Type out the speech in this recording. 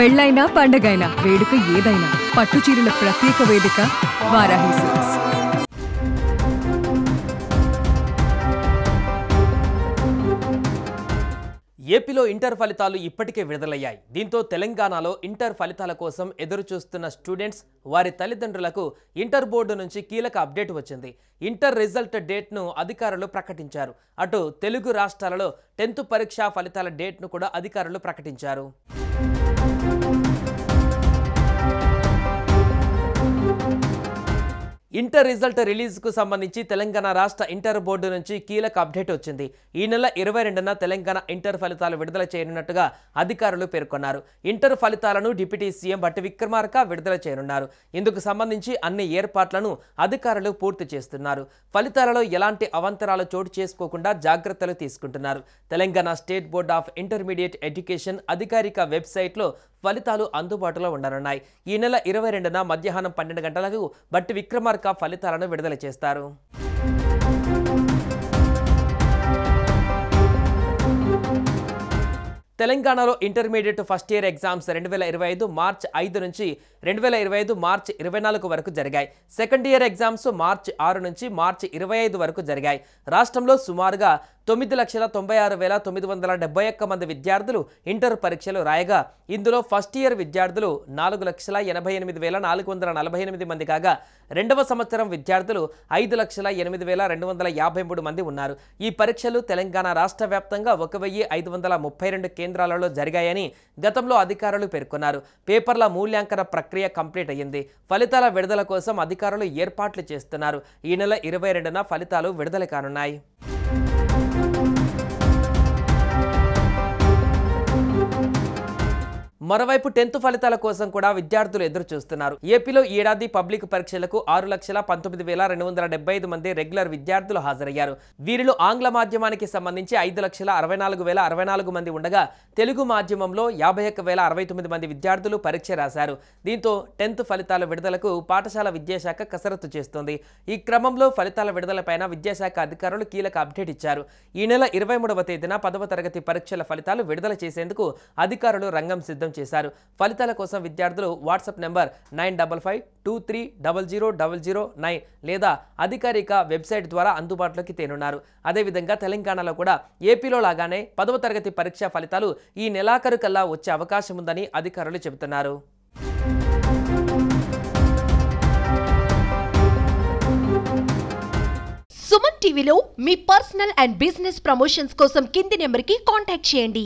పెళ్ళైనా పండగైనా వేడుక ఏదైనా పట్టు చీరల ప్రత్యేక వేదిక వారాహి సిల్క్స్. ఏపీలో ఇంటర్ ఫలితాలు ఇప్పటికే విడుదలయ్యాయి. దీంతో తెలంగాణలో ఇంటర్ ఫలితాల కోసం ఎదురు చూస్తున్న స్టూడెంట్స్ వారి తల్లిదండ్రులకు ఇంటర్ బోర్డు నుంచి కీలక అప్డేట్ వచ్చింది. ఇంటర్ రిజల్ట్ డేట్ను అధికారులు ప్రకటించారు. అటు తెలుగు రాష్ట్రాలలో 10th పరీక్ష ఫలితాల డేట్ను కూడా అధికారులు ప్రకటించారు. ఇంటర్ రిజల్ట్ రిలీజ్కు సంబంధించి తెలంగాణ రాష్ట్ర ఇంటర్ బోర్డు నుంచి కీలక అప్డేట్ వచ్చింది. ఈ నెల 22న తెలంగాణ ఇంటర్ ఫలితాలు విడుదల చేయనున్నట్టుగా అధికారులు పేర్కొన్నారు. ఇంటర్ ఫలితాలను డిప్యూటీ సీఎం బట్టి విక్రమార్క విడుదల చేయనున్నారు. ఇందుకు సంబంధించి అన్ని ఏర్పాట్లను అధికారులు పూర్తి చేస్తున్నారు. ఫలితాలలో ఎలాంటి అవాంతరాలు చోటు చేసుకోకుండా జాగ్రత్తలు తీసుకుంటున్నారు. Telangana state board of intermediate education అధికారిక వెబ్సైట్లో ఫలితాలు అందుబాటులో ఉండనున్నాయి. ఈ నెల 22న మధ్యాహ్నం 12 గంటలకు బట్టి విక్రమార్క ఫలితాలను విడుదల చేస్తారు. తెలంగాణలో ఇంటర్మీడియట్ ఫస్ట్ ఇయర్ ఎగ్జామ్స్ 2025 మార్చి 5 నుంచి 2025 మార్చి 24 వరకు జరిగాయి. సెకండ్ ఇయర్ ఎగ్జామ్స్ మార్చి 6 నుంచి మార్చి 25 వరకు జరిగాయి. రాష్ట్రంలో సుమారుగా 9,96,971 మంది విద్యార్థులు ఇంటర్ పరీక్షలు రాయగా ఇందులో ఫస్ట్ ఇయర్ విద్యార్థులు 4,88,448 మంది కాగా రెండవ సంవత్సరం విద్యార్థులు 5,08,253 మంది ఉన్నారు. ఈ పరీక్షలు తెలంగాణ రాష్ట్ర వ్యాప్తంగా 1,532 కేంద్రాలలో జరిగాయని గతంలో అధికారులు పేర్కొన్నారు. పేపర్ల మూల్యాంకన ప్రక్రియ కంప్లీట్ అయ్యింది. ఫలితాల విడుదల కోసం అధికారులు ఏర్పాట్లు చేస్తున్నారు. ఈ నెల 22న ఫలితాలు విడుదల కానున్నాయి. మరోవైపు 10th ఫలితాల కోసం కూడా విద్యార్థులు ఎదురు చూస్తున్నారు. ఏపీలో ఈ ఏడాది పబ్లిక్ పరీక్షలకు 6,19,275 మంది రెగ్యులర్ విద్యార్థులు హాజరయ్యారు. వీరిలో ఆంగ్ల మాధ్యమానికి సంబంధించి 5,64,064 మంది ఉండగా తెలుగు మాధ్యమంలో 51,069 మంది విద్యార్థులు పరీక్ష రాశారు. దీంతో 10th ఫలితాల విడుదలకు పాఠశాల విద్యాశాఖ కసరత్తు చేస్తోంది. ఈ క్రమంలో ఫలితాల విడుదలపైన విద్యాశాఖ అధికారులు కీలక అప్డేట్ ఇచ్చారు. ఈ నెల 23వ తేదీన 10వ తరగతి పరీక్షల ఫలితాలు విడుదల చేసేందుకు అధికారులు రంగం సిద్ధం చేశారు. ఫలితాల కోసం విద్యార్థులు వాట్సాప్ నెంబర్ 9552300009 లేదా అధికారిక వెబ్సైట్ ద్వారా అందుబాటులోకి తేనున్నారు. అదేవిధంగా తెలంగాణలో కూడా ఏపీలో లాగానే 10వ తరగతి పరీక్ష ఫలితాలు ఈ నెలాఖరు కల్లా వచ్చే అవకాశం ఉందని అధికారులు చెబుతున్నారు. సుమన్ టీవీలో మీ పర్సనల్ అండ్ బిజినెస్ ప్రమోషన్స్ కోసం కింది నెంబర్కి కాంటాక్ట్ చేయండి.